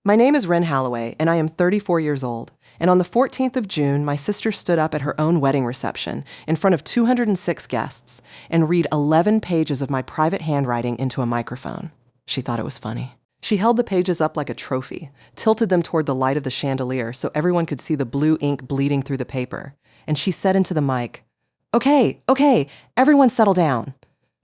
My name is Wren Halloway, and I am 34 years old. And on the 14th of June, my sister stood up at her own wedding reception in front of 206 guests and read 11 pages of my private handwriting into a microphone. She thought it was funny. She held the pages up like a trophy, tilted them toward the light of the chandelier so everyone could see the blue ink bleeding through the paper. And she said into the mic, Okay, everyone settle down.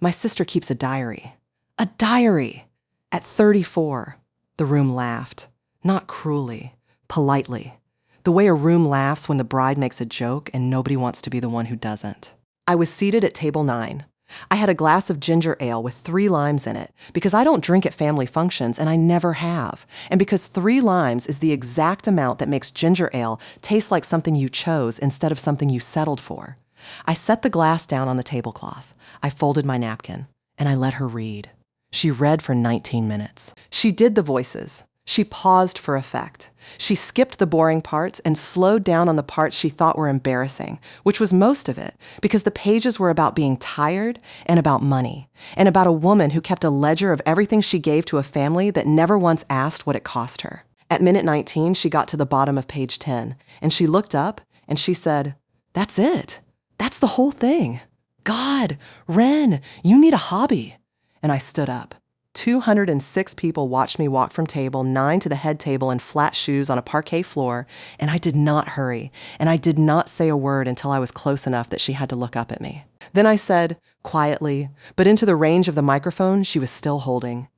My sister keeps a diary. A diary! At 34, the room laughed. Not cruelly, politely. The way a room laughs when the bride makes a joke and nobody wants to be the one who doesn't. I was seated at table 9. I had a glass of ginger ale with 3 limes in it because I don't drink at family functions and I never have. And because 3 limes is the exact amount that makes ginger ale taste like something you chose instead of something you settled for. I set the glass down on the tablecloth. I folded my napkin and I let her read. She read for 19 minutes. She did the voices. She paused for effect. She skipped the boring parts and slowed down on the parts she thought were embarrassing, which was most of it, because the pages were about being tired and about money, and about a woman who kept a ledger of everything she gave to a family that never once asked what it cost her. At minute 19, she got to the bottom of page 10, and she looked up and she said, "That's it. That's the whole thing. God, Wren, you need a hobby." And I stood up. 206 people watched me walk from table 9 to the head table in flat shoes on a parquet floor, and I did not hurry, and I did not say a word until I was close enough that she had to look up at me. Then I said, quietly, but into the range of the microphone she was still holding,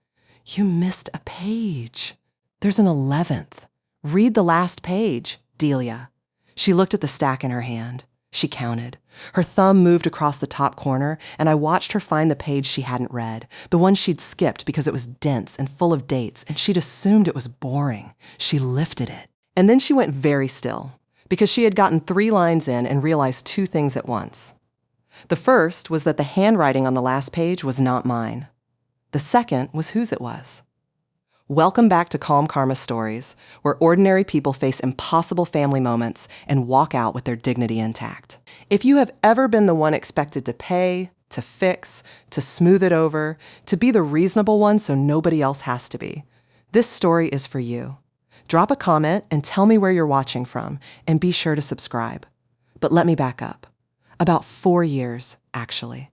"You missed a page. There's an 11th. Read the last page, Delia." She looked at the stack in her hand. She counted. Her thumb moved across the top corner, and I watched her find the page she hadn't read, the one she'd skipped because it was dense and full of dates, and she'd assumed it was boring. She lifted it. And then she went very still, because she had gotten 3 lines in and realized 2 things at once. The first was that the handwriting on the last page was not mine. The second was whose it was. Welcome back to Calm Karma Stories, where ordinary people face impossible family moments and walk out with their dignity intact. If you have ever been the one expected to pay, to fix, to smooth it over, to be the reasonable one so nobody else has to be, this story is for you. Drop a comment and tell me where you're watching from, and be sure to subscribe. But let me back up. About 4 years, actually.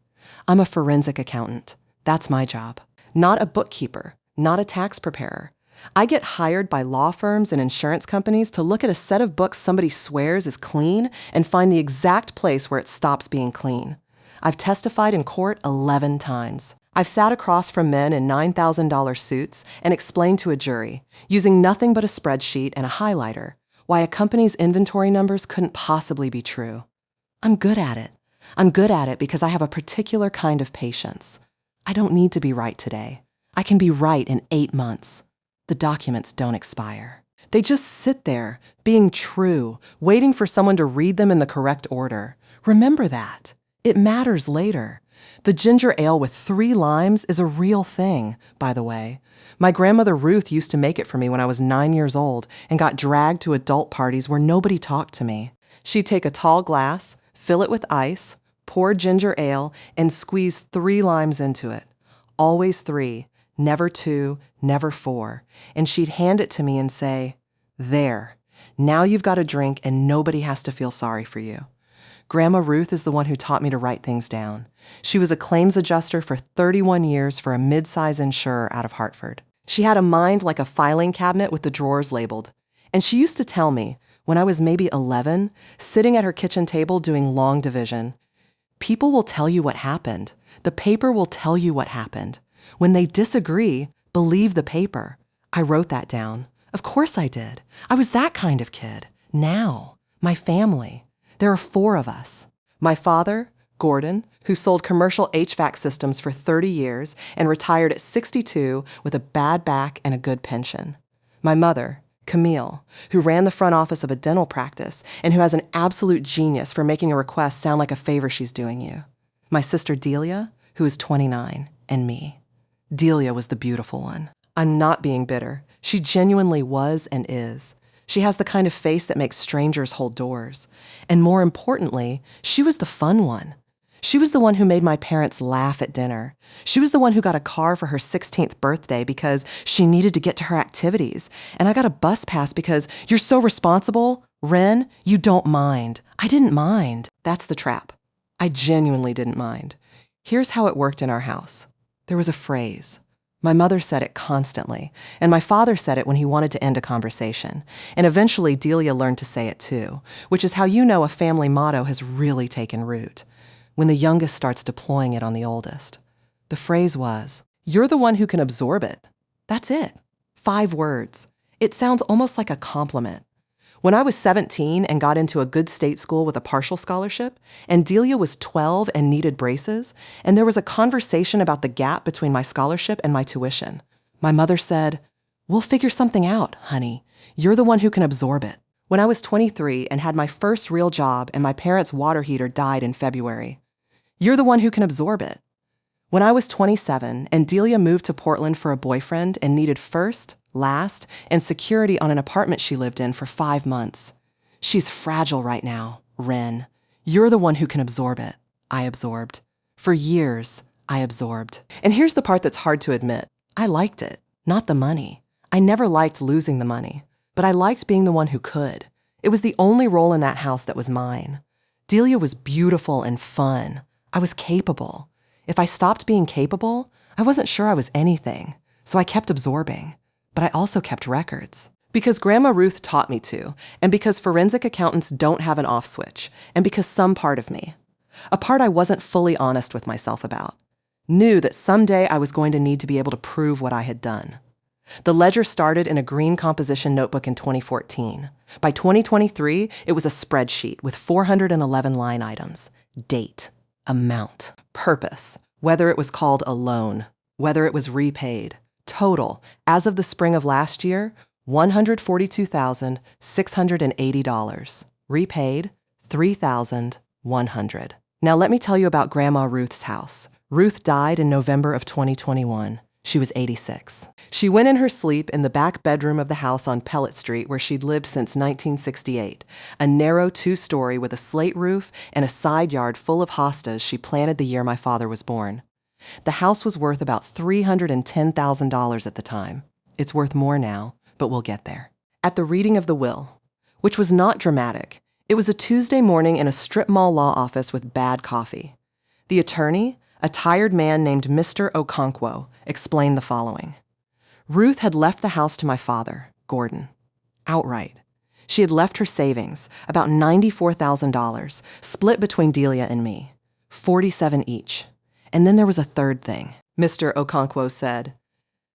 I'm a forensic accountant. That's my job. Not a bookkeeper. Not a tax preparer. I get hired by law firms and insurance companies to look at a set of books somebody swears is clean and find the exact place where it stops being clean. I've testified in court 11 times. I've sat across from men in $9,000 suits and explained to a jury, using nothing but a spreadsheet and a highlighter, why a company's inventory numbers couldn't possibly be true. I'm good at it. I'm good at it because I have a particular kind of patience. I don't need to be right today. I can be right in 8 months. The documents don't expire. They just sit there, being true, waiting for someone to read them in the correct order. Remember that. It matters later. The ginger ale with 3 limes is a real thing, by the way. My grandmother Ruth used to make it for me when I was 9 years old and got dragged to adult parties where nobody talked to me. She'd take a tall glass, fill it with ice, pour ginger ale, and squeeze 3 limes into it. Always 3. Never 2, never 4. And she'd hand it to me and say, "There, now you've got a drink and nobody has to feel sorry for you." Grandma Ruth is the one who taught me to write things down. She was a claims adjuster for 31 years for a mid-size insurer out of Hartford. She had a mind like a filing cabinet with the drawers labeled. And she used to tell me, when I was maybe 11, sitting at her kitchen table doing long division, "People will tell you what happened. The paper will tell you what happened. When they disagree, believe the paper." I wrote that down. Of course I did. I was that kind of kid. Now, my family. There are 4 of us. My father, Gordon, who sold commercial HVAC systems for 30 years and retired at 62 with a bad back and a good pension. My mother, Camille, who ran the front office of a dental practice and who has an absolute genius for making a request sound like a favor she's doing you. My sister Delia, who is 29, and me. Delia was the beautiful one. I'm not being bitter. She genuinely was and is. She has the kind of face that makes strangers hold doors. And more importantly, she was the fun one. She was the one who made my parents laugh at dinner. She was the one who got a car for her 16th birthday because she needed to get to her activities. And I got a bus pass because you're so responsible. Wren, you don't mind. I didn't mind. That's the trap. I genuinely didn't mind. Here's how it worked in our house. There was a phrase. My mother said it constantly, and my father said it when he wanted to end a conversation. And eventually Delia learned to say it too, which is how you know a family motto has really taken root. When the youngest starts deploying it on the oldest. The phrase was, "You're the one who can absorb it." That's it. 5 words. It sounds almost like a compliment. When I was 17 and got into a good state school with a partial scholarship, and Delia was 12 and needed braces, and there was a conversation about the gap between my scholarship and my tuition, my mother said, "We'll figure something out, honey. You're the one who can absorb it." When I was 23 and had my first real job and my parents' water heater died in February, "You're the one who can absorb it." When I was 27 and Delia moved to Portland for a boyfriend and needed first, last, and security on an apartment she lived in for 5 months. "She's fragile right now, Wren. You're the one who can absorb it." I absorbed. For years, I absorbed. And here's the part that's hard to admit. I liked it, not the money. I never liked losing the money, but I liked being the one who could. It was the only role in that house that was mine. Delia was beautiful and fun. I was capable. If I stopped being capable, I wasn't sure I was anything, so I kept absorbing. But I also kept records. Because Grandma Ruth taught me to, and because forensic accountants don't have an off switch, and because some part of me, a part I wasn't fully honest with myself about, knew that someday I was going to need to be able to prove what I had done. The ledger started in a green composition notebook in 2014. By 2023, it was a spreadsheet with 411 line items. Date, amount, purpose, whether it was called a loan, whether it was repaid. Total, as of the spring of last year, $142,680. Repaid, $3,100. Now let me tell you about Grandma Ruth's house. Ruth died in November of 2021. She was 86. She went in her sleep in the back bedroom of the house on Pellet Street where she'd lived since 1968, a narrow 2-story with a slate roof and a side yard full of hostas she planted the year my father was born. The house was worth about $310,000 at the time. It's worth more now, but we'll get there. At the reading of the will, which was not dramatic, it was a Tuesday morning in a strip mall law office with bad coffee. The attorney, a tired man named Mr. Okonkwo, explained the following. Ruth had left the house to my father, Gordon, outright. She had left her savings, about $94,000, split between Delia and me, $47,000 each. And then there was a third thing, Mr. Okonkwo said.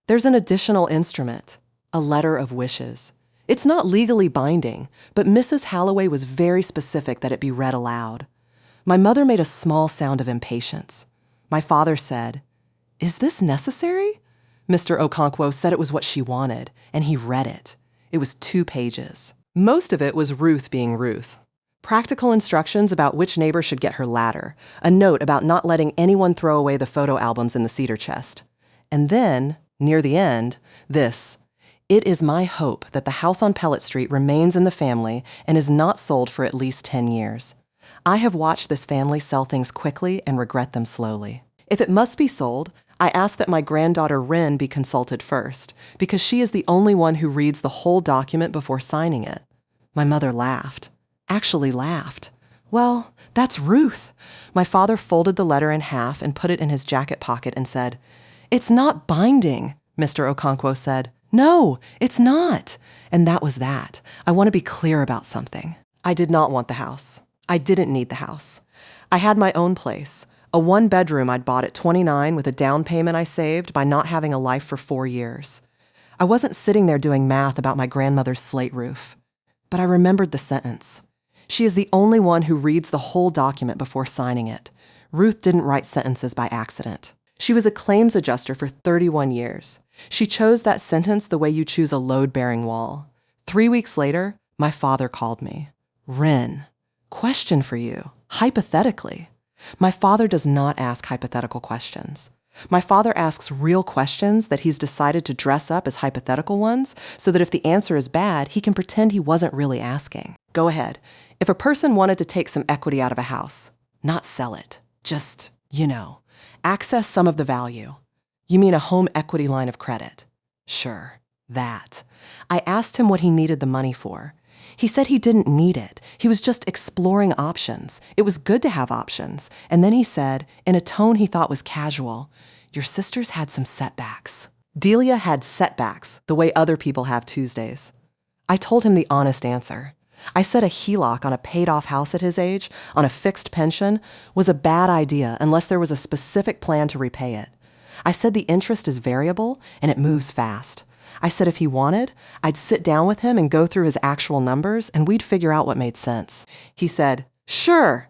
There's an additional instrument, a letter of wishes. It's not legally binding, but Mrs. Halloway was very specific that it be read aloud. My mother made a small sound of impatience. My father said, "Is this necessary?" Mr. Okonkwo said it was what she wanted, and he read it. It was 2 pages. Most of it was Ruth being Ruth. Practical instructions about which neighbor should get her ladder, a note about not letting anyone throw away the photo albums in the cedar chest. And then, near the end, this. It is my hope that the house on Pellet Street remains in the family and is not sold for at least 10 years. I have watched this family sell things quickly and regret them slowly. If it must be sold, I ask that my granddaughter Wren be consulted first, because she is the only one who reads the whole document before signing it. My mother laughed. Actually laughed. Well, that's Ruth. My father folded the letter in half and put it in his jacket pocket and said, "It's not binding," Mr. Okonkwo said. "No, it's not." And that was that. I want to be clear about something. I did not want the house. I didn't need the house. I had my own place, a 1-bedroom I'd bought at 29 with a down payment I saved by not having a life for 4 years. I wasn't sitting there doing math about my grandmother's slate roof. But I remembered the sentence. She is the only one who reads the whole document before signing it. Ruth didn't write sentences by accident. She was a claims adjuster for 31 years. She chose that sentence the way you choose a load-bearing wall. 3 weeks later, my father called me. "Wren, question for you, hypothetically." My father does not ask hypothetical questions. My father asks real questions that he's decided to dress up as hypothetical ones so that if the answer is bad, he can pretend he wasn't really asking. Go ahead. If a person wanted to take some equity out of a house, not sell it, Just, access some of the value. You mean a home equity line of credit? Sure, that. I asked him what he needed the money for. He said he didn't need it. He was just exploring options. It was good to have options. And then he said, in a tone he thought was casual, "Your sister's had some setbacks." Delia had setbacks, the way other people have Tuesdays. I told him the honest answer. I said a HELOC on a paid-off house at his age, on a fixed pension, was a bad idea unless there was a specific plan to repay it. I said the interest is variable and it moves fast. I said if he wanted, I'd sit down with him and go through his actual numbers and we'd figure out what made sense. He said, sure,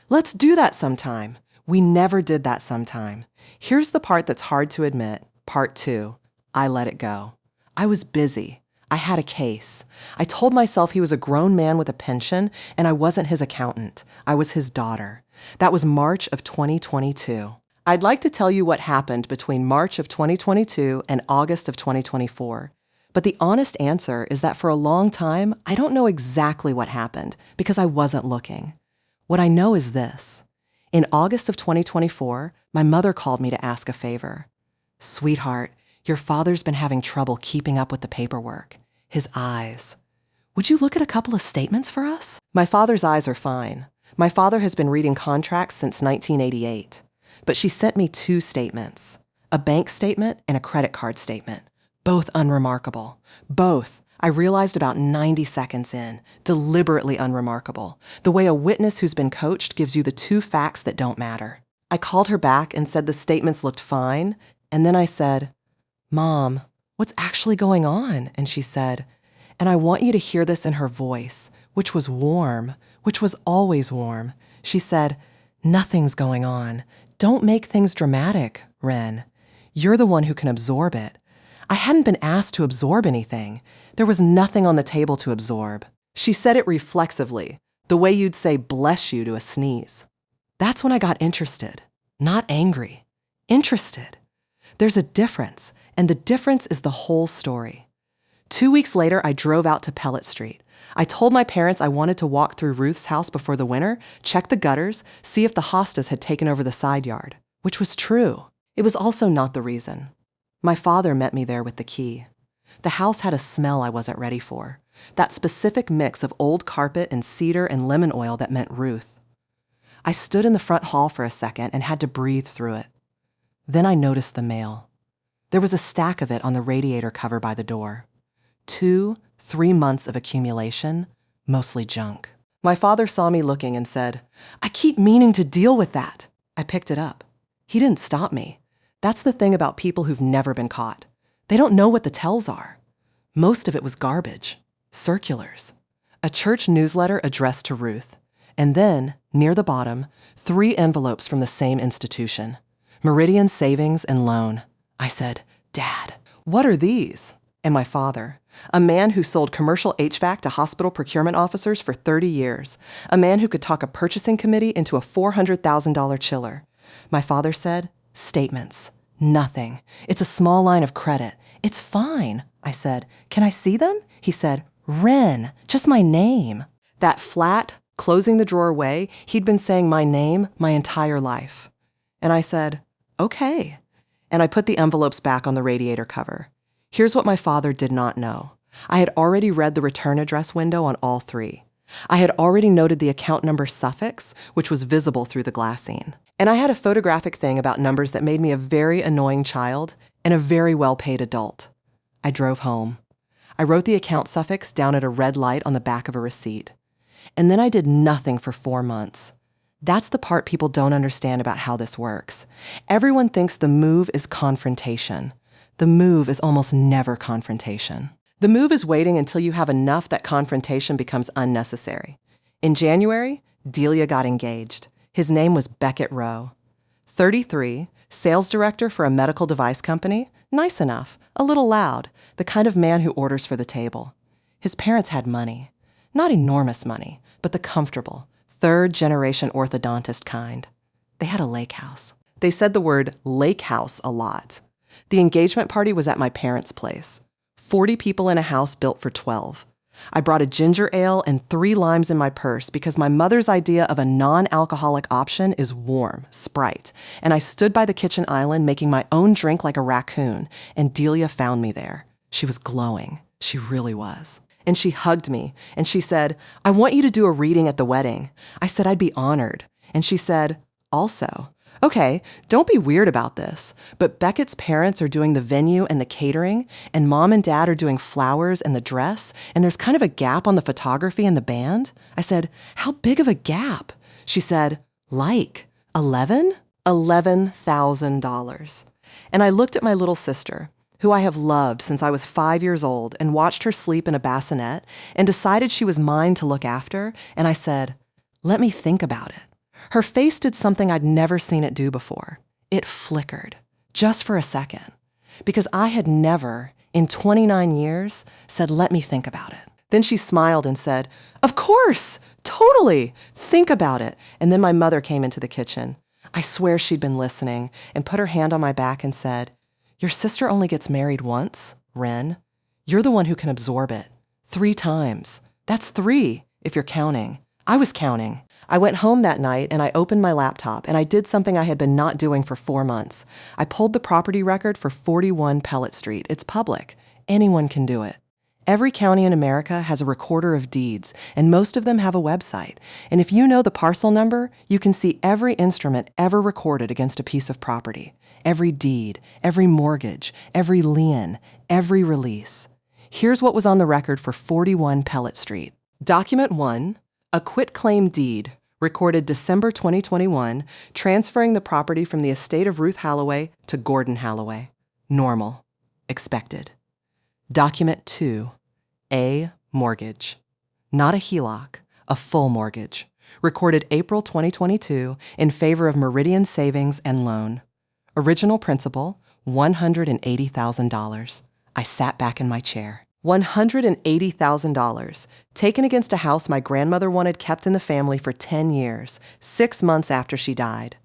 let's do that sometime. We never did that sometime. Here's the part that's hard to admit. Part 2. I let it go. I was busy. I had a case. I told myself he was a grown man with a pension and I wasn't his accountant. I was his daughter. That was March of 2022. I'd like to tell you what happened between March of 2022 and August of 2024. But the honest answer is that for a long time, I don't know exactly what happened because I wasn't looking. What I know is this. In August of 2024, my mother called me to ask a favor. "Sweetheart, your father's been having trouble keeping up with the paperwork. His eyes. Would you look at a couple of statements for us?" My father's eyes are fine. My father has been reading contracts since 1988. But she sent me 2 statements, a bank statement and a credit card statement, both unremarkable. Both, I realized about 90 seconds in, deliberately unremarkable, the way a witness who's been coached gives you the 2 facts that don't matter. I called her back and said the statements looked fine, and then I said, "Mom, what's actually going on?" And she said, and I want you to hear this in her voice, which was warm, which was always warm. She said, "Nothing's going on. Don't make things dramatic, Wren. You're the one who can absorb it." I hadn't been asked to absorb anything. There was nothing on the table to absorb. She said it reflexively, the way you'd say "bless you" to a sneeze. That's when I got interested, not angry, interested. There's a difference, and the difference is the whole story. 2 weeks later, I drove out to Pellet Street. I told my parents I wanted to walk through Ruth's house before the winter, check the gutters, see if the hostas had taken over the side yard, which was true. It was also not the reason. My father met me there with the key. The house had a smell I wasn't ready for, that specific mix of old carpet and cedar and lemon oil that meant Ruth. I stood in the front hall for a second and had to breathe through it. Then I noticed the mail. There was a stack of it on the radiator cover by the door. 2-3 months of accumulation, mostly junk. My father saw me looking and said, "I keep meaning to deal with that." I picked it up. He didn't stop me. That's the thing about people who've never been caught. They don't know what the tells are. Most of it was garbage. Circulars. A church newsletter addressed to Ruth. And then, near the bottom, 3 envelopes from the same institution. Meridian Savings and Loan. I said, "Dad, what are these?" And my father, a man who sold commercial HVAC to hospital procurement officers for 30 years, a man who could talk a purchasing committee into a $400,000 chiller. My father said, "Statements. Nothing. It's a small line of credit. It's fine." I said, "Can I see them?" He said, "Wren, just my name." That flat, closing the drawer way, he'd been saying my name my entire life. And I said, "Okay." And I put the envelopes back on the radiator cover. Here's what my father did not know. I had already read the return address window on all 3. I had already noted the account number suffix, which was visible through the glassine. And I had a photographic thing about numbers that made me a very annoying child and a very well-paid adult. I drove home. I wrote the account suffix down at a red light on the back of a receipt. And then I did nothing for 4 months. That's the part people don't understand about how this works. Everyone thinks the move is confrontation. The move is almost never confrontation. The move is waiting until you have enough that confrontation becomes unnecessary. In January, Delia got engaged. His name was Beckett Rowe. 33, sales director for a medical device company, nice enough, a little loud, the kind of man who orders for the table. His parents had money. Not enormous money, but the comfortable, 3rd-generation orthodontist kind. They had a lake house. They said the word lake house a lot. The engagement party was at my parents' place. 40 people in a house built for 12. I brought a ginger ale and 3 limes in my purse because my mother's idea of a non-alcoholic option is warm, Sprite, and I stood by the kitchen island making my own drink like a raccoon, and Delia found me there. She was glowing. She really was. And she hugged me, and she said, "I want you to do a reading at the wedding." I said I'd be honored. And she said, "Also, okay, don't be weird about this, but Beckett's parents are doing the venue and the catering, and Mom and Dad are doing flowers and the dress, and there's kind of a gap on the photography and the band." I said, "How big of a gap?" She said, "Like 11? $11,000. And I looked at my little sister, who I have loved since I was 5 years old, and watched her sleep in a bassinet, and decided she was mine to look after, and I said, "Let me think about it." Her face did something I'd never seen it do before. It flickered, just for a second, because I had never, in 29 years, said, "Let me think about it." Then she smiled and said, "Of course, totally, think about it." And then my mother came into the kitchen. I swear she'd been listening and put her hand on my back and said, "Your sister only gets married once, Wren. You're the one who can absorb it. 3 times. That's 3, if you're counting." I was counting. I went home that night and I opened my laptop and I did something I had been not doing for 4 months. I pulled the property record for 41 Pellet Street. It's public. Anyone can do it. Every county in America has a recorder of deeds, and most of them have a website. And if you know the parcel number, you can see every instrument ever recorded against a piece of property. Every deed, every mortgage, every lien, every release. Here's what was on the record for 41 Pellet Street. Document 1, a quitclaim deed, recorded December 2021, transferring the property from the estate of Ruth Halloway to Gordon Halloway. Normal. Expected. Document 2, a mortgage. Not a HELOC, a full mortgage. Recorded April 2022 in favor of Meridian Savings and Loan. Original principal, $180,000. I sat back in my chair. $180,000, taken against a house my grandmother wanted kept in the family for 10 years, 6 months after she died.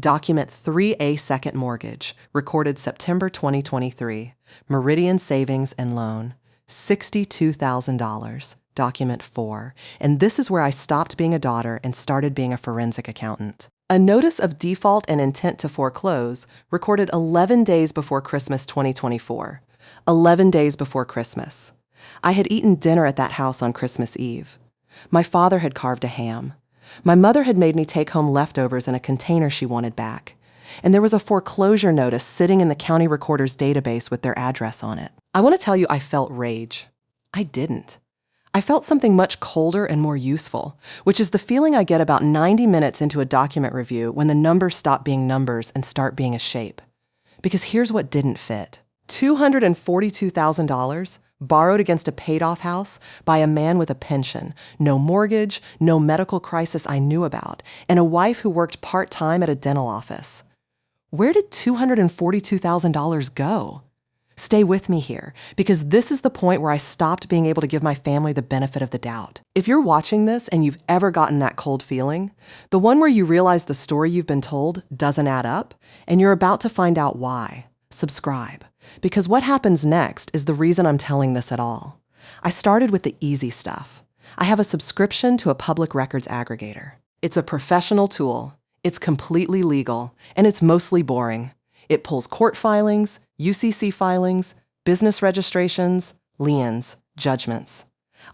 Document 3A second mortgage, recorded September 2023. Meridian Savings and Loan, $62,000. Document 4. And this is where I stopped being a daughter and started being a forensic accountant. A notice of default and intent to foreclose, recorded 11 days before Christmas 2024. 11 days before Christmas. I had eaten dinner at that house on Christmas Eve. My father had carved a ham. My mother had made me take home leftovers in a container she wanted back. And there was a foreclosure notice sitting in the county recorder's database with their address on it. I want to tell you I felt rage. I didn't. I felt something much colder and more useful, which is the feeling I get about 90 minutes into a document review when the numbers stop being numbers and start being a shape. Because here's what didn't fit. $242,000 borrowed against a paid-off house by a man with a pension, no mortgage, no medical crisis I knew about, and a wife who worked part-time at a dental office. Where did $242,000 go? Stay with me here, because this is the point where I stopped being able to give my family the benefit of the doubt. If you're watching this and you've ever gotten that cold feeling, the one where you realize the story you've been told doesn't add up, and you're about to find out why, subscribe. Because what happens next is the reason I'm telling this at all. I started with the easy stuff. I have a subscription to a public records aggregator. It's a professional tool. It's completely legal, and it's mostly boring. It pulls court filings, UCC filings, business registrations, liens, judgments.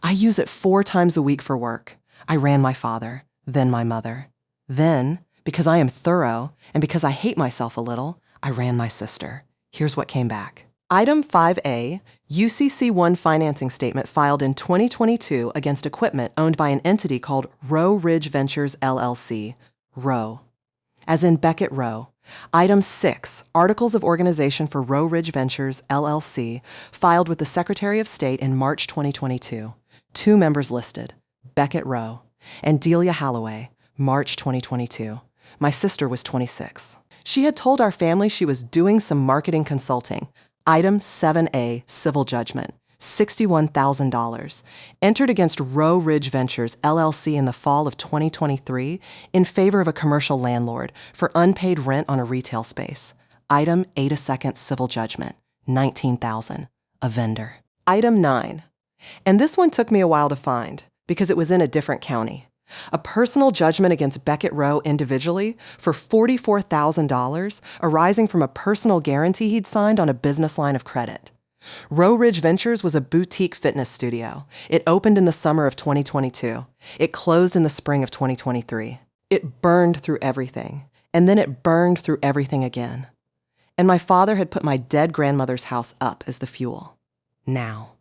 I use it 4 times a week for work. I ran my father, then my mother. Then, because I am thorough, and because I hate myself a little, I ran my sister. Here's what came back. Item 5A, UCC1 financing statement filed in 2022 against equipment owned by an entity called Row Ridge Ventures LLC, Row, as in Beckett Row. Item 6, Articles of Organization for Row Ridge Ventures LLC, filed with the Secretary of State in March 2022. 2 members listed, Beckett Row, and Delia Halloway, March 2022. My sister was 26. She had told our family she was doing some marketing consulting. Item 7A, civil judgment, $61,000, entered against Row Ridge Ventures LLC in the fall of 2023 in favor of a commercial landlord for unpaid rent on a retail space. Item 8 a second civil judgment, $19,000, a vendor. Item 9, And this one took me a while to find because it was in a different county. A personal judgment against Beckett Rowe individually for $44,000 arising from a personal guarantee he'd signed on a business line of credit. Rowe Ridge Ventures was a boutique fitness studio. It opened in the summer of 2022. It closed in the spring of 2023. It burned through everything, and then it burned through everything again. And my father had put my dead grandmother's house up as the fuel. Now.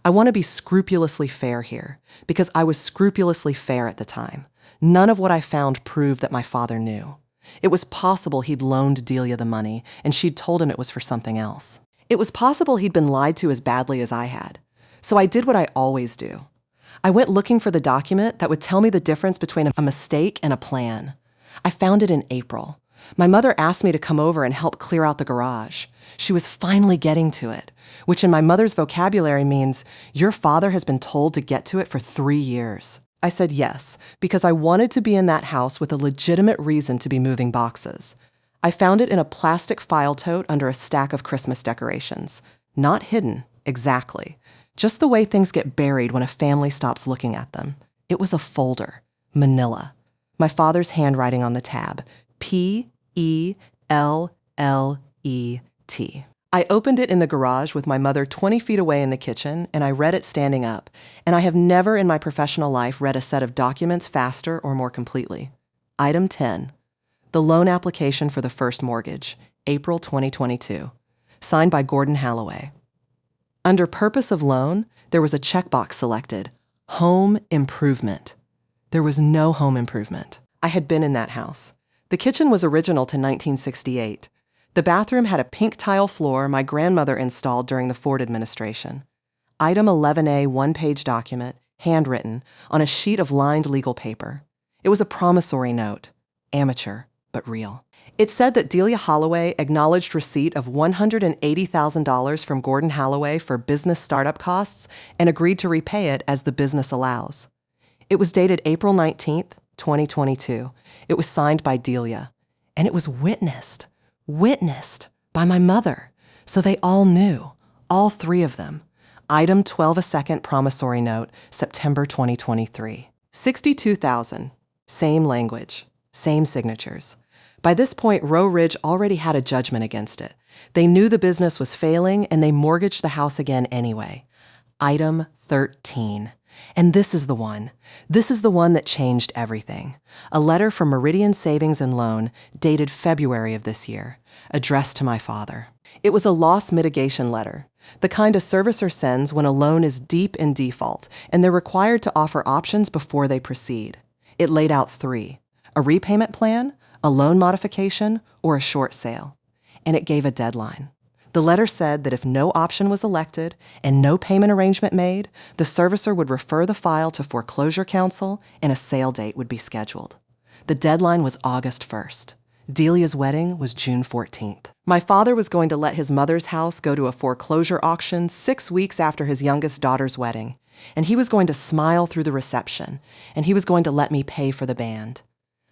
I want to be scrupulously fair here, because I was scrupulously fair at the time. None of what I found proved that my father knew. It was possible he'd loaned Delia the money, and she'd told him it was for something else. It was possible he'd been lied to as badly as I had. So I did what I always do. I went looking for the document that would tell me the difference between a mistake and a plan. I found it in April. My mother asked me to come over and help clear out the garage. She was finally getting to it, which in my mother's vocabulary means, your father has been told to get to it for 3 years. I said yes, because I wanted to be in that house with a legitimate reason to be moving boxes. I found it in a plastic file tote under a stack of Christmas decorations. Not hidden, exactly. Just the way things get buried when a family stops looking at them. It was a folder, manila. My father's handwriting on the tab, P-E-L-L-E-T. I opened it in the garage with my mother 20 feet away in the kitchen, and I read it standing up, and I have never in my professional life read a set of documents faster or more completely. Item 10. The loan application for the first mortgage, April 2022, signed by Gordon Halloway. Under purpose of loan, there was a checkbox selected, home improvement. There was no home improvement. I had been in that house. The kitchen was original to 1968. The bathroom had a pink tile floor my grandmother installed during the Ford administration. Item 11A one-page document, handwritten, on a sheet of lined legal paper. It was a promissory note, amateur, but real. It said that Delia Holloway acknowledged receipt of $180,000 from Gordon Halloway for business startup costs and agreed to repay it as the business allows. It was dated April 19th, 2022. It was signed by Delia. And it was witnessed by my mother. So they all knew, all 3 of them. Item 12 a second promissory note, September 2023. $62,000. Same language, same signatures. By this point, Rowe Ridge already had a judgment against it. They knew the business was failing, and they mortgaged the house again anyway. Item 13. And this is the one. This is the one that changed everything. A letter from Meridian Savings and Loan, dated February of this year, addressed to my father. It was a loss mitigation letter, the kind a servicer sends when a loan is deep in default, and they're required to offer options before they proceed. It laid out 3. A repayment plan, a loan modification, or a short sale. And it gave a deadline. The letter said that if no option was elected and no payment arrangement made, the servicer would refer the file to foreclosure counsel and a sale date would be scheduled. The deadline was August 1st. Delia's wedding was June 14th. My father was going to let his mother's house go to a foreclosure auction 6 weeks after his youngest daughter's wedding, and he was going to smile through the reception, and he was going to let me pay for the band.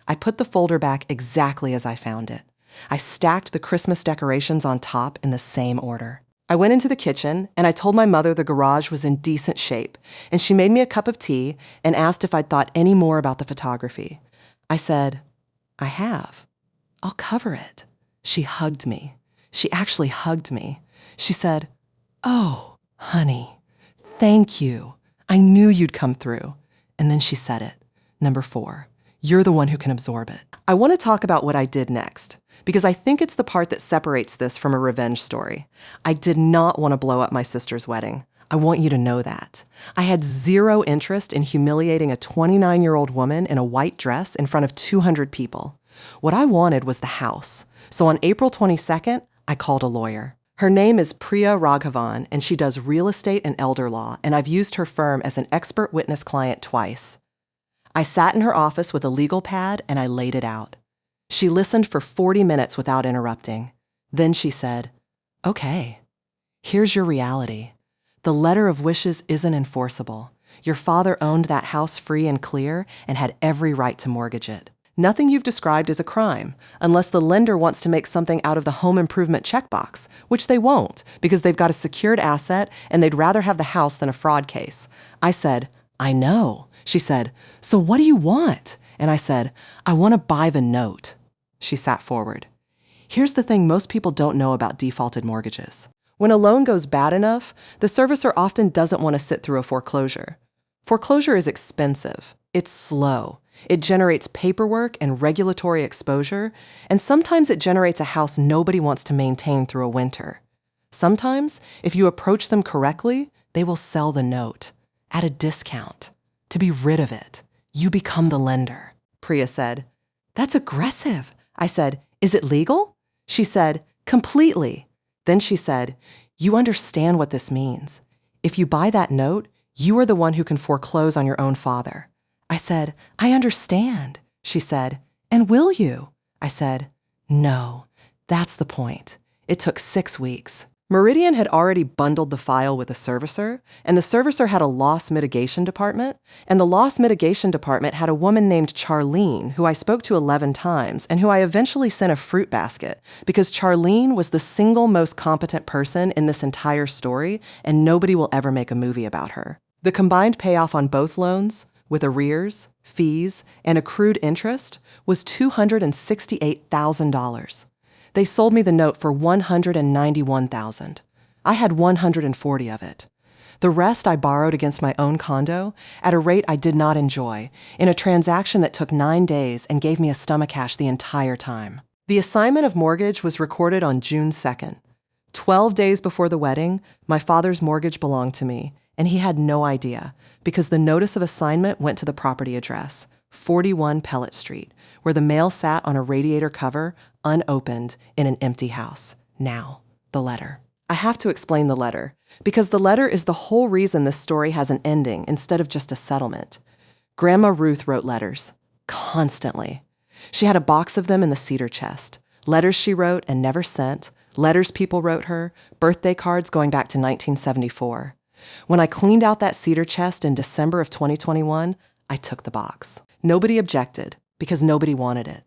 I put the folder back exactly as I found it. I stacked the Christmas decorations on top in the same order. I went into the kitchen, and I told my mother the garage was in decent shape, and she made me a cup of tea and asked if I'd thought any more about the photography. I said, I have. I'll cover it. She hugged me. She actually hugged me. She said, oh, honey, thank you. I knew you'd come through. And then she said it. Number 4. You're the one who can absorb it. I want to talk about what I did next, because I think it's the part that separates this from a revenge story. I did not want to blow up my sister's wedding. I want you to know that. I had zero interest in humiliating a 29-year-old woman in a white dress in front of 200 people. What I wanted was the house. So on April 22nd, I called a lawyer. Her name is Priya Raghavan, and she does real estate and elder law, and I've used her firm as an expert witness client twice. I sat in her office with a legal pad and I laid it out. She listened for 40 minutes without interrupting. Then she said, okay, here's your reality. The letter of wishes isn't enforceable. Your father owned that house free and clear and had every right to mortgage it. Nothing you've described is a crime, unless the lender wants to make something out of the home improvement checkbox, which they won't, because they've got a secured asset and they'd rather have the house than a fraud case. I said, I know. She said, so what do you want? And I said, I want to buy the note. She sat forward. Here's the thing most people don't know about defaulted mortgages. When a loan goes bad enough, the servicer often doesn't want to sit through a foreclosure. Foreclosure is expensive. It's slow. It generates paperwork and regulatory exposure, and sometimes it generates a house nobody wants to maintain through a winter. Sometimes, if you approach them correctly, they will sell the note at a discount. To be rid of it, you become the lender. Priya said, That's aggressive. I said, Is it legal? She said, Completely. Then she said, You understand what this means. If you buy that note, you are the one who can foreclose on your own father. I said, I understand. She said, And will you? I said, No, that's the point. It took 6 weeks. Meridian had already bundled the file with a servicer, and the servicer had a loss mitigation department, and the loss mitigation department had a woman named Charlene, who I spoke to 11 times, and who I eventually sent a fruit basket, because Charlene was the single most competent person in this entire story, and nobody will ever make a movie about her. The combined payoff on both loans, with arrears, fees, and accrued interest, was $268,000. They sold me the note for $191,000. I had 140 of it. The rest I borrowed against my own condo at a rate I did not enjoy, in a transaction that took 9 days and gave me a stomachache the entire time. The assignment of mortgage was recorded on June 2nd. 12 days before the wedding, my father's mortgage belonged to me, and he had no idea, because the notice of assignment went to the property address, 41 Pellet Street, where the mail sat on a radiator cover, unopened, in an empty house. Now, the letter. I have to explain the letter, because the letter is the whole reason this story has an ending instead of just a settlement. Grandma Ruth wrote letters, constantly. She had a box of them in the cedar chest. Letters she wrote and never sent, letters people wrote her, birthday cards going back to 1974. When I cleaned out that cedar chest in December of 2021, I took the box. Nobody objected, because nobody wanted it.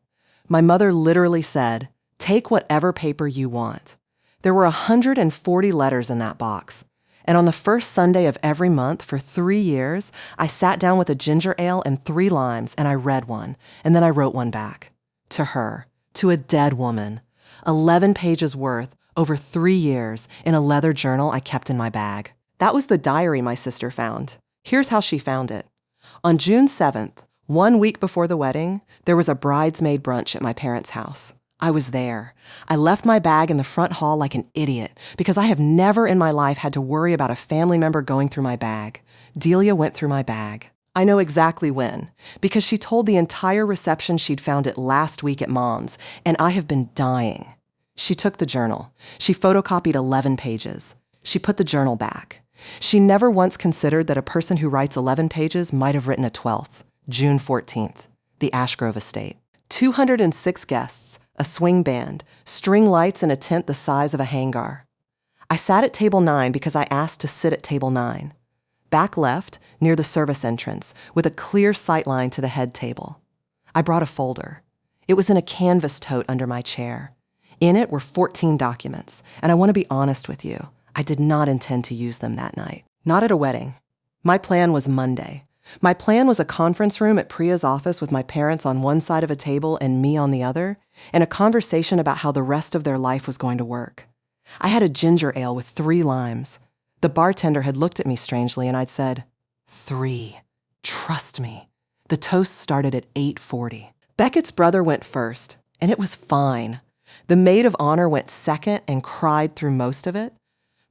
My mother literally said, Take whatever paper you want. There were 140 letters in that box. And on the first Sunday of every month for 3 years, I sat down with a ginger ale and 3 limes, and I read one, and then I wrote one back. To her, to a dead woman. 11 pages worth, over 3 years, in a leather journal I kept in my bag. That was the diary my sister found. Here's how she found it. On June 7th, 1 week before the wedding, there was a bridesmaid brunch at my parents' house. I was there. I left my bag in the front hall like an idiot because I have never in my life had to worry about a family member going through my bag. Delia went through my bag. I know exactly when, because she told the entire reception she'd found it last week at Mom's, and I have been dying. She took the journal. She photocopied 11 pages. She put the journal back. She never once considered that a person who writes 11 pages might have written a 12th, June 14th, the Ashgrove estate. 206 guests, a swing band, string lights in a tent the size of a hangar. I sat at table 9 because I asked to sit at table 9. Back left, near the service entrance, with a clear sight line to the head table. I brought a folder. It was in a canvas tote under my chair. In it were 14 documents, and I want to be honest with you. I did not intend to use them that night. Not at a wedding. My plan was Monday. My plan was a conference room at Priya's office with my parents on one side of a table and me on the other, and a conversation about how the rest of their life was going to work. I had a ginger ale with 3 limes. The bartender had looked at me strangely, and I'd said, 3. Trust me. The toast started at 8:40. Beckett's brother went first, and it was fine. The maid of honor went second and cried through most of it.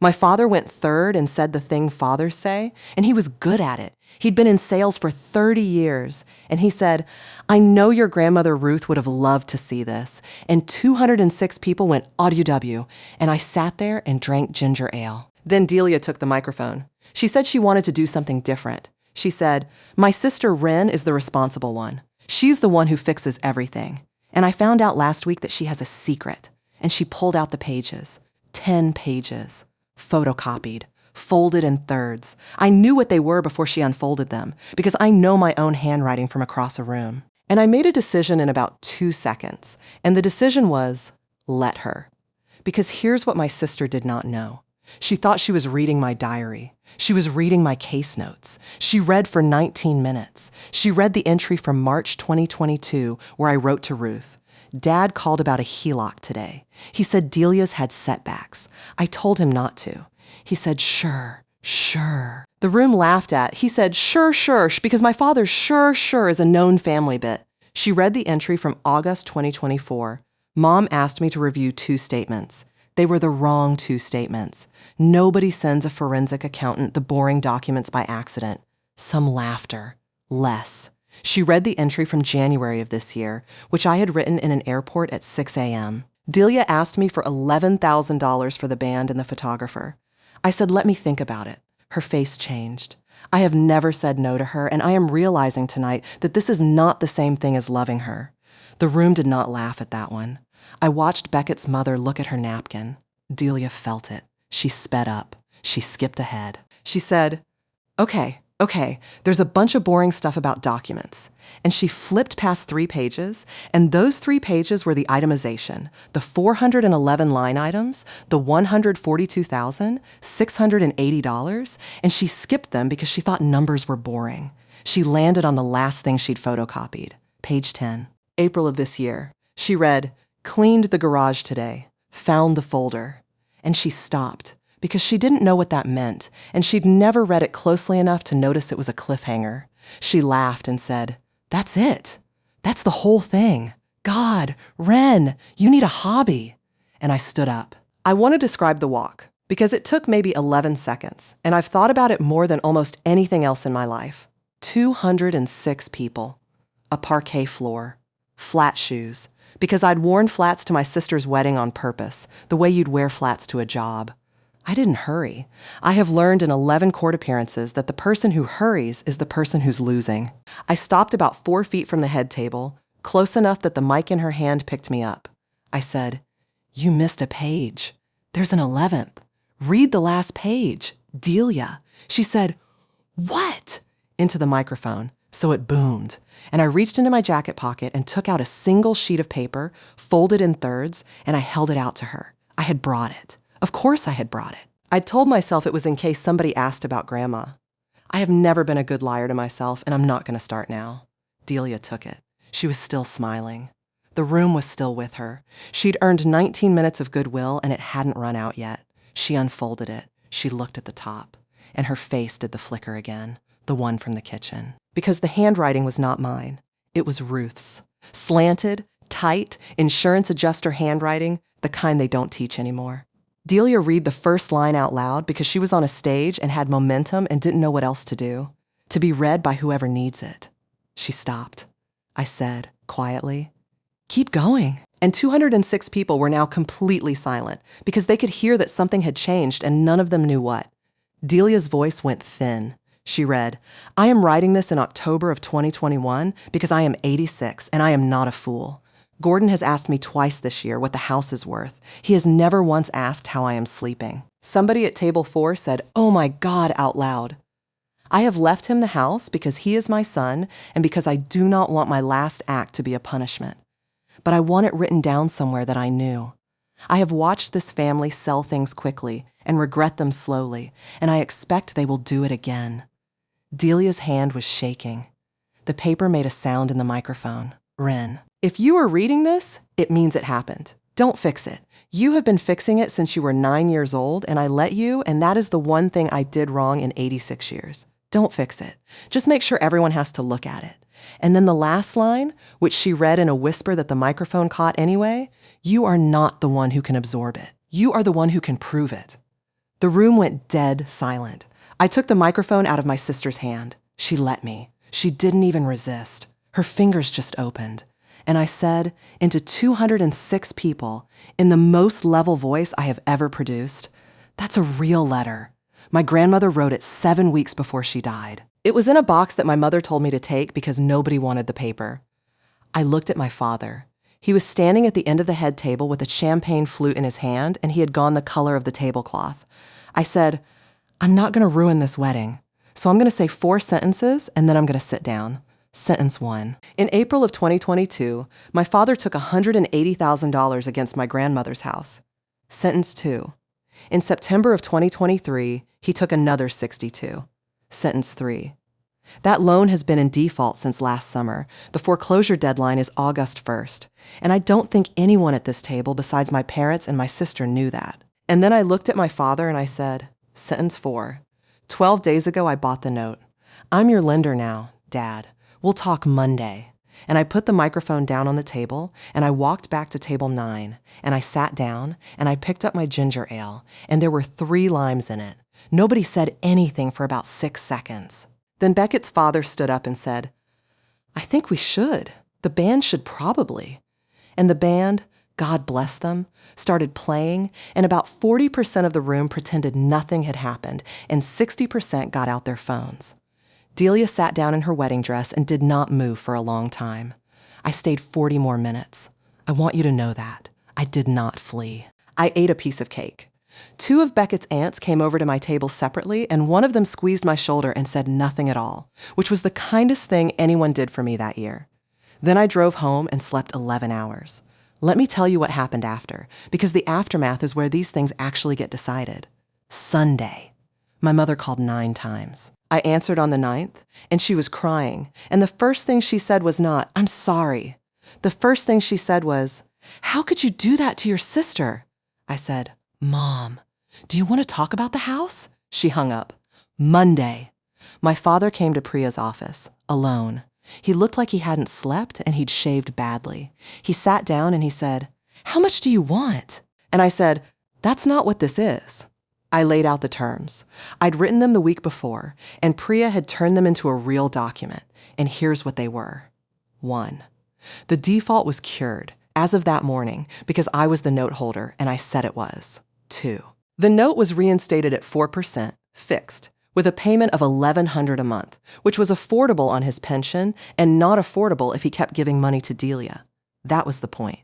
My father went third and said the thing fathers say, and he was good at it. He'd been in sales for 30 years, and he said, I know your grandmother Ruth would have loved to see this. And 206 people went OW, and I sat there and drank ginger ale. Then Delia took the microphone. She said she wanted to do something different. She said, My sister Wren is the responsible one. She's the one who fixes everything. And I found out last week that she has a secret. And she pulled out the pages. 10 pages. Photocopied, folded in thirds. I knew what they were before she unfolded them, because I know my own handwriting from across a room. And I made a decision in about 2 seconds. And the decision was, let her. Because here's what my sister did not know. She thought she was reading my diary. She was reading my case notes. She read for 19 minutes. She read the entry from March 2022 where I wrote to Ruth, Dad called about a HELOC today. He said Delia's had setbacks. I told him not to. He said, sure. The room laughed he said, sure, because my father's sure is a known family bit. She read the entry from August 2024. Mom asked me to review 2 statements. They were the wrong 2 statements. Nobody sends a forensic accountant the boring documents by accident. Some laughter. Less. She read the entry from January of this year, which I had written in an airport at 6 a.m. Delia asked me for $11,000 for the band and the photographer. I said, let me think about it. Her face changed. I have never said no to her, and I am realizing tonight that this is not the same thing as loving her. The room did not laugh at that one. I watched Beckett's mother look at her napkin. Delia felt it. She sped up. She skipped ahead. She said, okay, there's a bunch of boring stuff about documents. And she flipped past 3 pages, and those 3 pages were the itemization, the 411 line items, the $142,680, and she skipped them because she thought numbers were boring. She landed on the last thing she'd photocopied, page 10. April of this year. She read, cleaned the garage today, found the folder. And she stopped because she didn't know what that meant, and she'd never read it closely enough to notice it was a cliffhanger. She laughed and said, that's it. That's the whole thing. God, Wren, you need a hobby. And I stood up. I want to describe the walk because it took maybe 11 seconds, and I've thought about it more than almost anything else in my life. 206 people. A parquet floor. Flat shoes, because I'd worn flats to my sister's wedding on purpose, the way you'd wear flats to a job. I didn't hurry. I have learned in 11 court appearances that the person who hurries is the person who's losing. I stopped about 4 feet from the head table, close enough that the mic in her hand picked me up. I said, you missed a page. There's an 11th. Read the last page. Delia. She said, what? Into the microphone. So it boomed, and I reached into my jacket pocket and took out a single sheet of paper, folded in thirds, and I held it out to her. I had brought it. Of course I had brought it. I'd told myself it was in case somebody asked about Grandma. I have never been a good liar to myself, and I'm not going to start now. Delia took it. She was still smiling. The room was still with her. She'd earned 19 minutes of goodwill, and it hadn't run out yet. She unfolded it. She looked at the top, and her face did the flicker again, the one from the kitchen. Because the handwriting was not mine. It was Ruth's. Slanted, tight, insurance adjuster handwriting, the kind they don't teach anymore. Delia read the first line out loud because she was on a stage and had momentum and didn't know what else to do. To be read by whoever needs it. She stopped. I said, quietly, keep going. And 206 people were now completely silent because they could hear that something had changed and none of them knew what. Delia's voice went thin. She read, I am writing this in October of 2021 because I am 86 and I am not a fool. Gordon has asked me twice this year what the house is worth. He has never once asked how I am sleeping. Somebody at table 4 said, oh my God, out loud. I have left him the house because he is my son and because I do not want my last act to be a punishment. But I want it written down somewhere that I knew. I have watched this family sell things quickly and regret them slowly, and I expect they will do it again. Delia's hand was shaking. The paper made a sound in the microphone. Wren. If you are reading this, it means it happened. Don't fix it. You have been fixing it since you were 9 years old, and I let you, and that is the one thing I did wrong in 86 years. Don't fix it. Just make sure everyone has to look at it. And then the last line, which she read in a whisper that the microphone caught anyway, you are not the one who can absorb it. You are the one who can prove it. The room went dead silent. I took the microphone out of my sister's hand. She let me. She didn't even resist. Her fingers just opened. And I said, into 206 people, in the most level voice I have ever produced, that's a real letter. My grandmother wrote it 7 weeks before she died. It was in a box that my mother told me to take because nobody wanted the paper. I looked at my father. He was standing at the end of the head table with a champagne flute in his hand, and he had gone the color of the tablecloth. I said, I'm not going to ruin this wedding, so I'm going to say 4 sentences, and then I'm going to sit down. Sentence 1. In April of 2022, my father took $180,000 against my grandmother's house. Sentence 2. In September of 2023, he took another $62,000. Sentence 3. That loan has been in default since last summer. The foreclosure deadline is August 1st, and I don't think anyone at this table besides my parents and my sister knew that. And then I looked at my father and I said, Sentence 4. 12 days ago, I bought the note. I'm your lender now, Dad. We'll talk Monday. And I put the microphone down on the table, and I walked back to table 9, and I sat down, and I picked up my ginger ale, and there were 3 limes in it. Nobody said anything for about 6 seconds. Then Beckett's father stood up and said, I think we should. The band should probably. And the band, God bless them, started playing, and about 40% of the room pretended nothing had happened, and 60% got out their phones. Delia sat down in her wedding dress and did not move for a long time. I stayed 40 more minutes. I want you to know that. I did not flee. I ate a piece of cake. 2 of Beckett's aunts came over to my table separately, and one of them squeezed my shoulder and said nothing at all, which was the kindest thing anyone did for me that year. Then I drove home and slept 11 hours. Let me tell you what happened after, because the aftermath is where these things actually get decided. Sunday. My mother called 9 times. I answered on the 9th, and she was crying, and the first thing she said was not, I'm sorry. The first thing she said was, how could you do that to your sister? I said, Mom, do you want to talk about the house? She hung up. Monday. My father came to Priya's office, alone. He looked like he hadn't slept, and he'd shaved badly. He sat down and he said, how much do you want? And I said, that's not what this is. I laid out the terms. I'd written them the week before, and Priya had turned them into a real document, and here's what they were. 1. The default was cured, as of that morning, because I was the note holder, and I said it was. 2. The note was reinstated at 4%, fixed, with a payment of $1,100 a month, which was affordable on his pension and not affordable if he kept giving money to Delia. That was the point.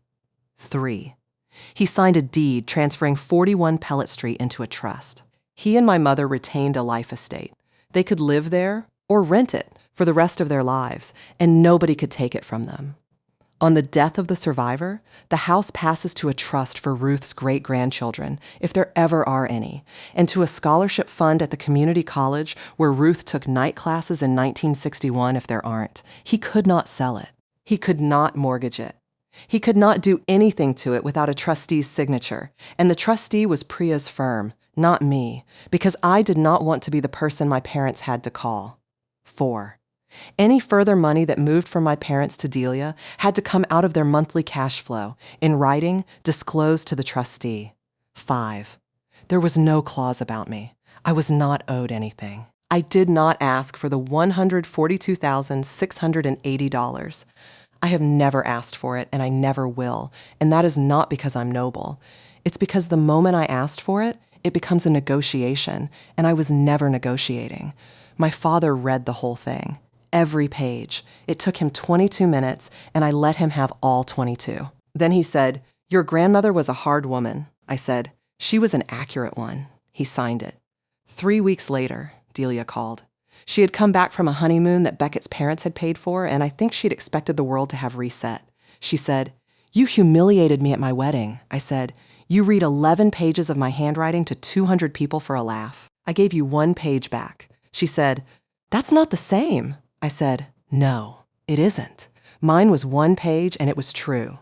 3. He signed a deed transferring 41 Pellet Street into a trust. He and my mother retained a life estate. They could live there or rent it for the rest of their lives, and nobody could take it from them. On the death of the survivor, the house passes to a trust for Ruth's great-grandchildren, if there ever are any, and to a scholarship fund at the community college where Ruth took night classes in 1961 if there aren't. He could not sell it. He could not mortgage it. He could not do anything to it without a trustee's signature, and the trustee was Priya's firm, not me, because I did not want to be the person my parents had to call. 4. Any further money that moved from my parents to Delia had to come out of their monthly cash flow, in writing, disclosed to the trustee. 5. There was no clause about me. I was not owed anything. I did not ask for the $142,680. I have never asked for it, and I never will, and that is not because I'm noble. It's because the moment I asked for it, it becomes a negotiation, and I was never negotiating. My father read the whole thing, every page. It took him 22 minutes, and I let him have all 22. Then he said, your grandmother was a hard woman. I said, she was an accurate one. He signed it. 3 weeks later, Delia called. She had come back from a honeymoon that Beckett's parents had paid for, and I think she'd expected the world to have reset. She said, you humiliated me at my wedding. I said, you read 11 pages of my handwriting to 200 people for a laugh. I gave you 1 page back. She said, that's not the same. I said, no, it isn't. Mine was 1 page, and it was true.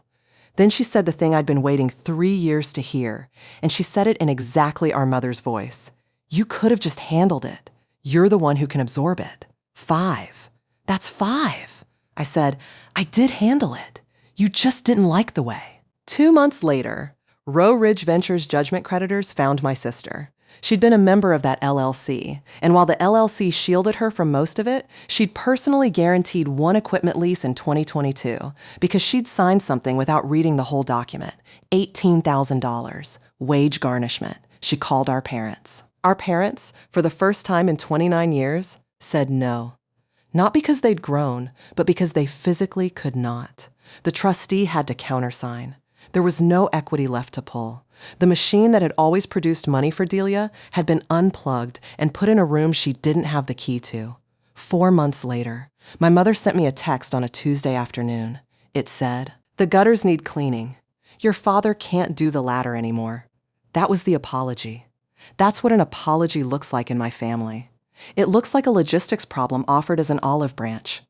Then she said the thing I'd been waiting 3 years to hear, and she said it in exactly our mother's voice. You could have just handled it. You're the one who can absorb it. 5. That's 5. I said, I did handle it. You just didn't like the way. 2 months later, Row Ridge Ventures judgment creditors found my sister. She'd been a member of that LLC, and while the LLC shielded her from most of it, she'd personally guaranteed 1 equipment lease in 2022 because she'd signed something without reading the whole document. $18,000, wage garnishment. She called our parents. Our parents, for the first time in 29 years, said no. Not because they'd grown, but because they physically could not. The trustee had to countersign. There was no equity left to pull. The machine that had always produced money for Delia had been unplugged and put in a room she didn't have the key to. 4 months later, my mother sent me a text on a Tuesday afternoon. It said, "The gutters need cleaning. Your father can't do the ladder anymore." That was the apology. That's what an apology looks like in my family. It looks like a logistics problem offered as an olive branch.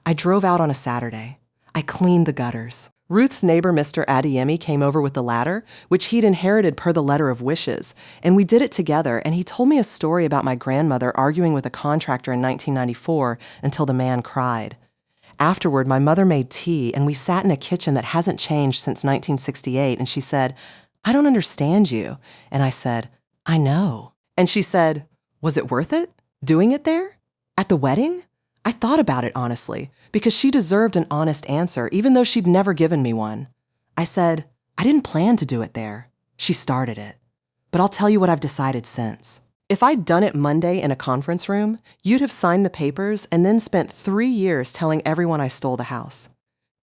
I drove out on a Saturday. I cleaned the gutters. Ruth's neighbor, Mr. Adeyemi, came over with the ladder, which he'd inherited per the letter of wishes, and we did it together, and he told me a story about my grandmother arguing with a contractor in 1994 until the man cried. Afterward, my mother made tea, and we sat in a kitchen that hasn't changed since 1968, and she said, "I don't understand you." And I said, "I know." And she said, "Was it worth it? Doing it there? At the wedding?" I thought about it honestly, because she deserved an honest answer, even though she'd never given me one. I said, "I didn't plan to do it there." She started it. But I'll tell you what I've decided since. If I'd done it Monday in a conference room, you'd have signed the papers and then spent 3 years telling everyone I stole the house.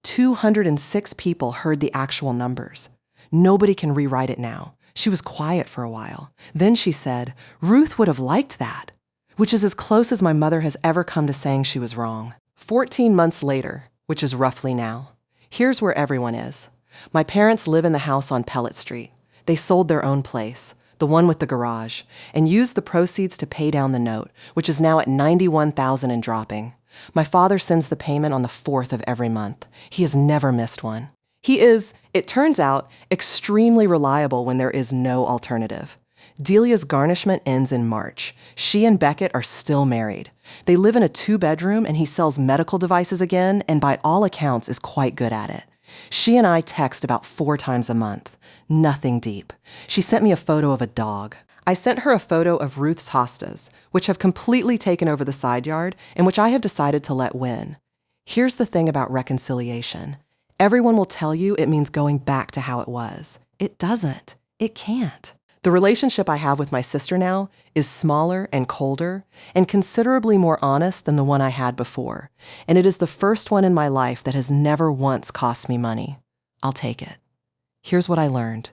206 people heard the actual numbers. Nobody can rewrite it now. She was quiet for a while. Then she said, "Ruth would have liked that," which is as close as my mother has ever come to saying she was wrong. 14 months later, which is roughly now, here's where everyone is. My parents live in the house on Pellet Street. They sold their own place, the one with the garage, and used the proceeds to pay down the note, which is now at $91,000 and dropping. My father sends the payment on the 4th of every month. He has never missed one. He is, it turns out, extremely reliable when there is no alternative. Delia's garnishment ends in March. She and Beckett are still married. They live in a 2-bedroom, and he sells medical devices again, and by all accounts is quite good at it. She and I text about 4 times a month. Nothing deep. She sent me a photo of a dog. I sent her a photo of Ruth's hostas, which have completely taken over the side yard and which I have decided to let win. Here's the thing about reconciliation. Everyone will tell you it means going back to how it was. It doesn't. It can't. The relationship I have with my sister now is smaller and colder and considerably more honest than the one I had before. And it is the first one in my life that has never once cost me money. I'll take it. Here's what I learned.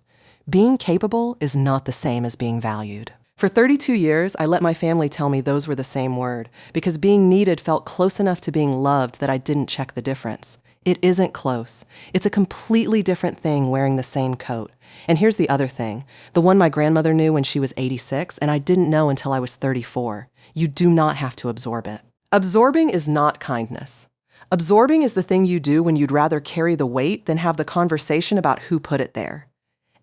Being capable is not the same as being valued. For 32 years, I let my family tell me those were the same word because being needed felt close enough to being loved that I didn't check the difference. It isn't close. It's a completely different thing wearing the same coat. And here's the other thing, the one my grandmother knew when she was 86, and I didn't know until I was 34. You do not have to absorb it. Absorbing is not kindness. Absorbing is the thing you do when you'd rather carry the weight than have the conversation about who put it there.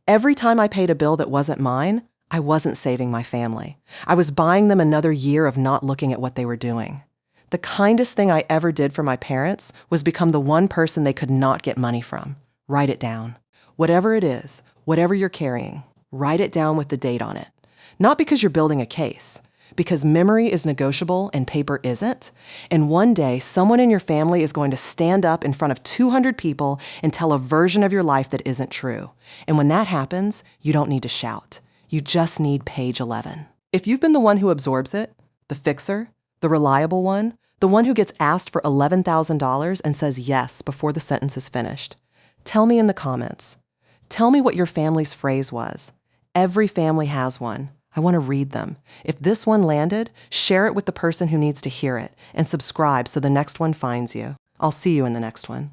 Every time I paid a bill that wasn't mine, I wasn't saving my family. I was buying them another year of not looking at what they were doing. The kindest thing I ever did for my parents was become the one person they could not get money from. Write it down. Whatever it is, whatever you're carrying, write it down with the date on it. Not because you're building a case, because memory is negotiable and paper isn't. And one day, someone in your family is going to stand up in front of 200 people and tell a version of your life that isn't true. And when that happens, you don't need to shout. You just need page 11. If you've been the one who absorbs it, the fixer, the reliable one, the one who gets asked for $11,000 and says yes before the sentence is finished, tell me in the comments. Tell me what your family's phrase was. Every family has one. I want to read them. If this one landed, share it with the person who needs to hear it and subscribe so the next one finds you. I'll see you in the next one.